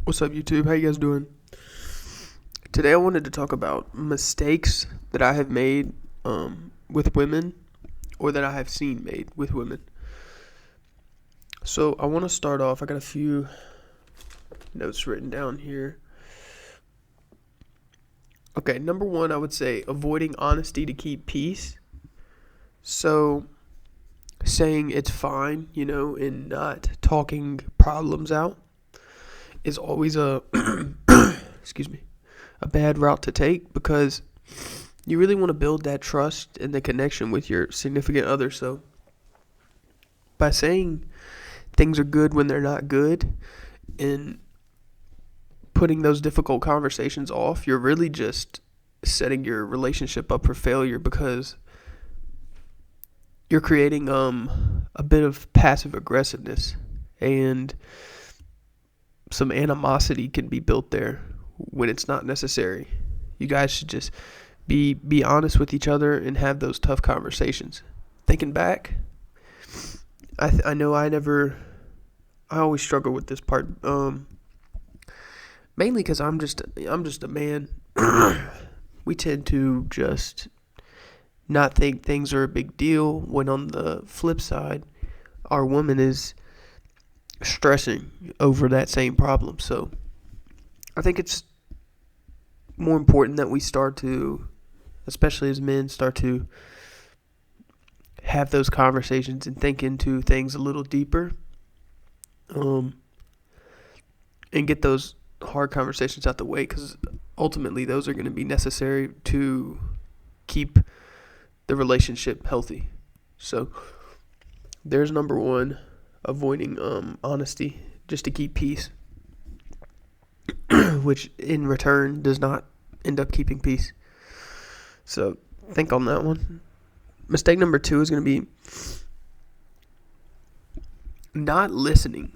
What's up, YouTube? How you guys doing? Today I wanted to talk about mistakes that I have made with women or that I have seen made with women. So I want to start off. I got a few notes written down here. Okay, number one, I would say avoiding honesty to keep peace. So saying it's fine, and not talking problems out is always a excuse me, a bad route to take because you really want to build that trust and the connection with your significant other. So by saying things are good when they're not good and putting those difficult conversations off, you're really just setting your relationship up for failure because you're creating a bit of passive aggressiveness, and some animosity can be built there when it's not necessary. You guys should just be honest with each other and have those tough conversations. Thinking back, I know I always struggle with this part, mainly because I'm just a man. We tend to just not think things are a big deal when on the flip side, our woman is stressing over that same problem. So I think it's more important that we start to, especially as men, start to have those conversations and think into things a little deeper, um, and get those hard conversations out the way because ultimately those are going to be necessary to keep the relationship healthy. So there's number one, avoiding honesty just to keep peace, which in return does not end up keeping peace. So think on that one. Mistake number two is going to be not listening.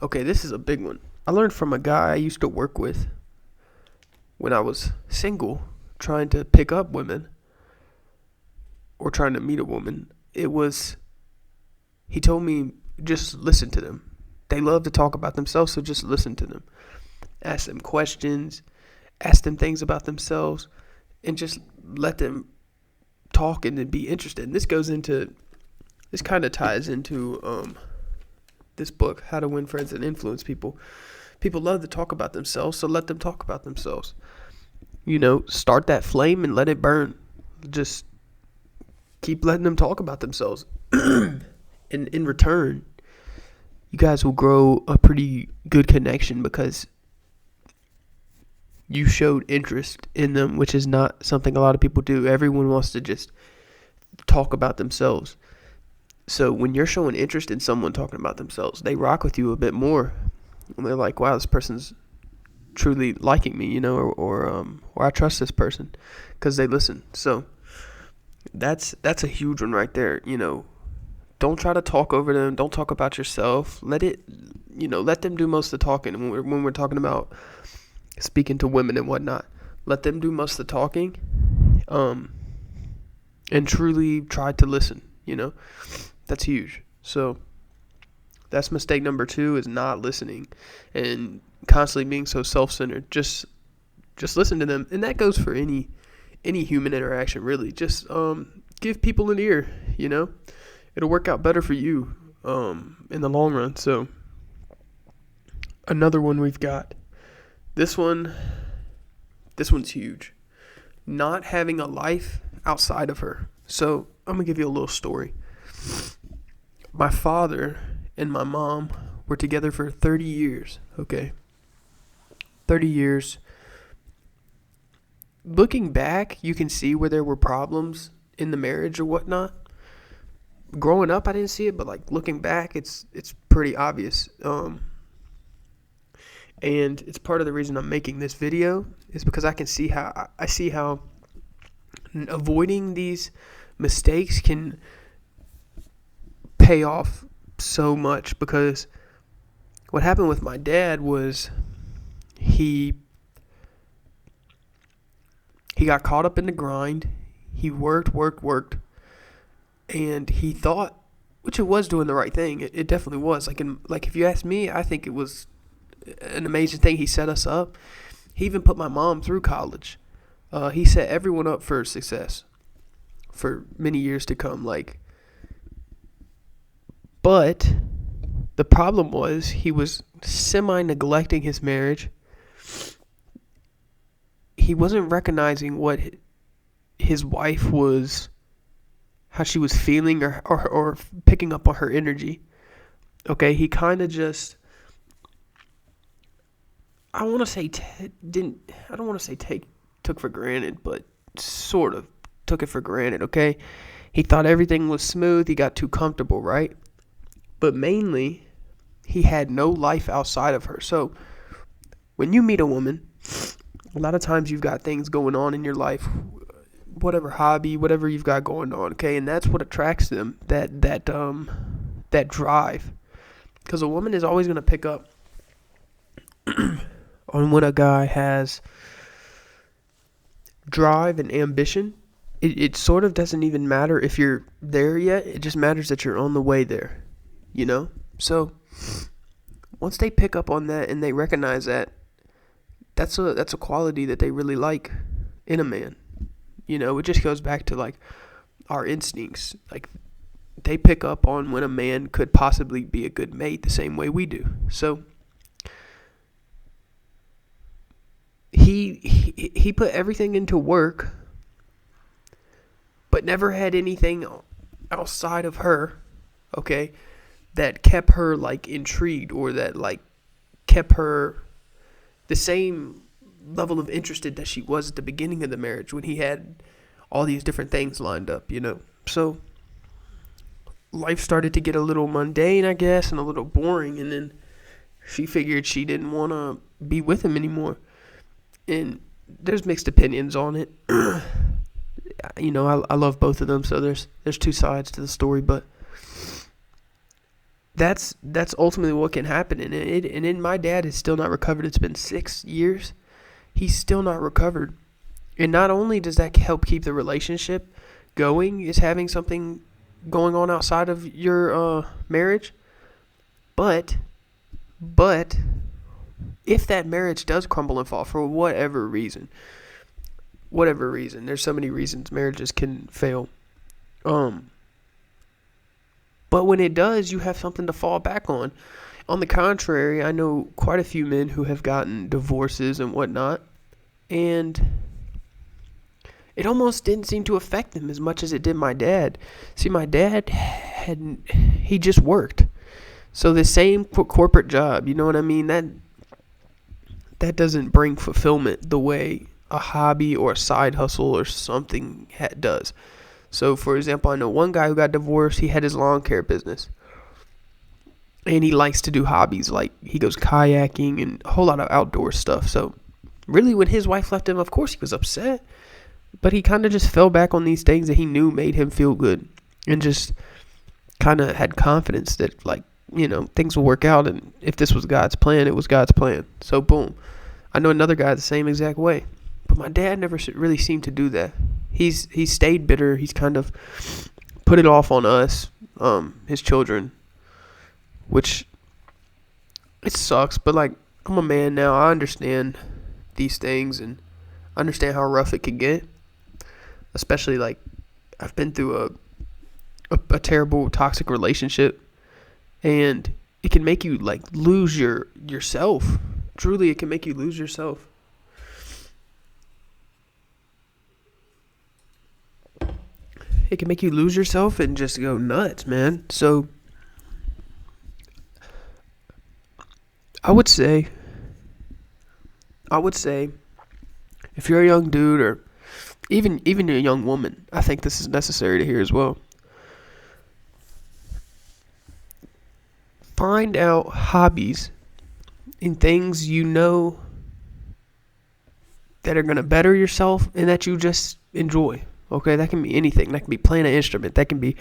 Okay, this is a big one. I learned from a guy I used to work with when I was single, trying to pick up women or trying to meet a woman. He told me, just listen to them. They love to talk about themselves, so just listen to them. Ask them questions, ask them things about themselves, and just let them talk and then be interested. And this kind of ties into this book, How to Win Friends and Influence People. People love to talk about themselves, so let them talk about themselves. Start that flame and let it burn. Just keep letting them talk about themselves. And in return, you guys will grow a pretty good connection because you showed interest in them, which is not something a lot of people do. Everyone wants to just talk about themselves. So when you're showing interest in someone talking about themselves, they rock with you a bit more. And they're like, wow, this person's truly liking me, or I trust this person because they listen. So that's a huge one right there. Don't try to talk over them. Don't talk about yourself. Let them do most of the talking. When we're talking about speaking to women and whatnot, let them do most of the talking, and truly try to listen. That's huge. So that's mistake number two, is not listening and constantly being so self-centered. Just listen to them, and that goes for any human interaction, really. Just give people an ear. It'll work out better for you in the long run. So another one we've got. This one's huge. Not having a life outside of her. So I'm gonna give you a little story. My father and my mom were together for 30 years. Okay, 30 years. Looking back, you can see where there were problems in the marriage or whatnot. Growing up, I didn't see it, but looking back, it's pretty obvious. And it's part of the reason I'm making this video is because I see how avoiding these mistakes can pay off so much. Because what happened with my dad was he got caught up in the grind. He worked, and he thought, which it was doing the right thing. It definitely was. If you ask me, I think it was an amazing thing. He set us up. He even put my mom through college. He set everyone up for success for many years to come. But the problem was he was semi-neglecting his marriage. He wasn't recognizing what his wife was, how she was feeling, or picking up on her energy. Okay, he kind of just, I want to say I don't want to say took for granted, but sort of took it for granted, okay? He thought everything was smooth. He got too comfortable, right? But mainly, he had no life outside of her. So when you meet a woman, a lot of times you've got things going on in your life, whatever hobby, whatever you've got going on, okay? And that's what attracts them, that drive. Because a woman is always going to pick up on when a guy has drive and ambition. It sort of doesn't even matter if you're there yet. It just matters that you're on the way there, you know? So once they pick up on that and they recognize that, that's a quality that they really like in a man. You know, it just goes back to like our instincts. Like they pick up on when a man could possibly be a good mate the same way we do. So he put everything into work, but never had anything outside of her, okay, that kept her like intrigued, or that like kept her the same level of interested that she was at the beginning of the marriage when he had all these different things lined up, you know. So life started to get a little mundane, I guess, and a little boring, and then she figured she didn't want to be with him anymore. And there's mixed opinions on it. You know, I love both of them, so there's two sides to the story, but that's ultimately what can happen. And then my dad is still not recovered. It's been 6 years. He's still not recovered. And not only does that help keep the relationship going, is having something going on outside of your marriage, but if that marriage does crumble and fall for whatever reason, there's so many reasons marriages can fail. But when it does, you have something to fall back on. On the contrary, I know quite a few men who have gotten divorces and whatnot, and it almost didn't seem to affect them as much as it did my dad. See, my dad he just worked. So the same corporate job, you know what I mean? That doesn't bring fulfillment the way a hobby or a side hustle or something does. So, for example, I know one guy who got divorced. He had his lawn care business, and he likes to do hobbies, like he goes kayaking and a whole lot of outdoor stuff. So, really, when his wife left him, of course he was upset, but he kind of just fell back on these things that he knew made him feel good, and just kind of had confidence that, like, you know, things will work out, and if this was God's plan, it was God's plan. So, boom. I know another guy the same exact way. But my dad never really seemed to do that. He's stayed bitter. He's kind of put it off on us, his children, which it sucks. But like, I'm a man now. I understand these things, and I understand how rough it can get. Especially like, I've been through a terrible toxic relationship, and it can make you like lose yourself. Truly, it can make you lose yourself. It can make you lose yourself and just go nuts, man. So I would say if you're a young dude, or even a young woman, I think this is necessary to hear as well. Find out hobbies and things you know that are going to better yourself and that you just enjoy. Okay, that can be anything. That can be playing an instrument. That can be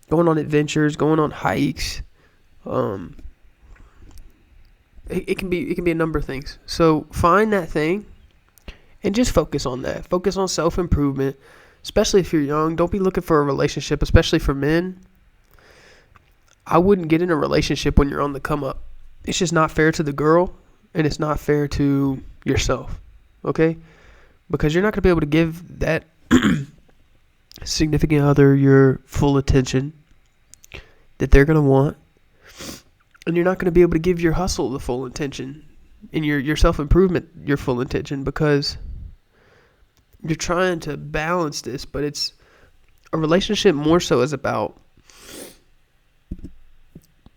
going on adventures, going on hikes. It can be a number of things. So find that thing and just focus on that. Focus on self-improvement, especially if you're young. Don't be looking for a relationship, especially for men. I wouldn't get in a relationship when you're on the come up. it's just not fair to the girl, and it's not fair to yourself, okay? Because you're not going to be able to give that significant other your full attention that they're going to want, and you're not going to be able to give your hustle the full attention and your self-improvement your full attention, because you're trying to balance this. But it's a relationship more so is about,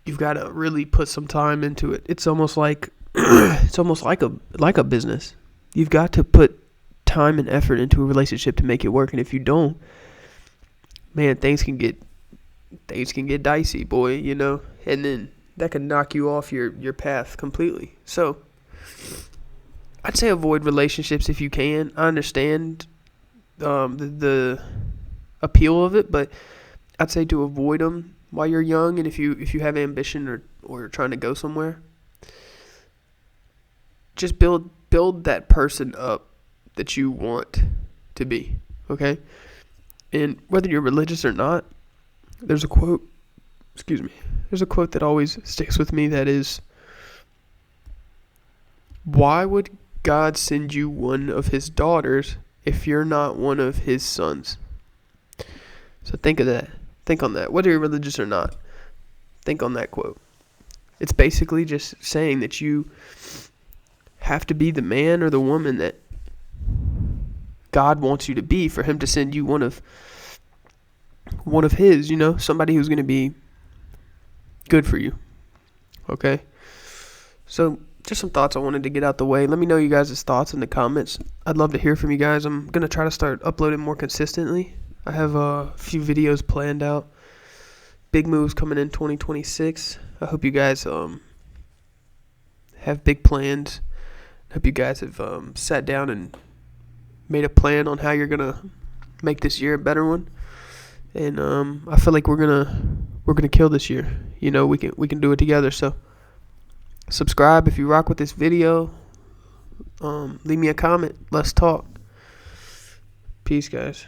you've got to really put some time into it. It's almost like a business. You've got to put time and effort into a relationship to make it work, and if you don't, man, things can get dicey, boy, and then that can knock you off your path completely. So I'd say avoid relationships if you can. I understand the appeal of it, but I'd say to avoid them while you're young, and if you have ambition or trying to go somewhere, just build that person up that you want to be, okay? And whether you're religious or not, there's a quote that always sticks with me, that is, why would God send you one of his daughters if you're not one of his sons? So think of that. Think on that. Whether you're religious or not, think on that quote. It's basically just saying that you have to be the man or the woman that God wants you to be for him to send you one of his, somebody who's going to be good for you. Okay? So just some thoughts I wanted to get out the way. Let me know you guys' thoughts in the comments. I'd love to hear from you guys. I'm going to try to start uploading more consistently. I have a few videos planned out. Big moves coming in 2026. I hope you guys have big plans. I hope you guys have sat down and made a plan on how you're going to make this year a better one. And I feel like we're gonna kill this year. We can do it together. So subscribe if you rock with this video. Leave me a comment. Let's talk. Peace, guys.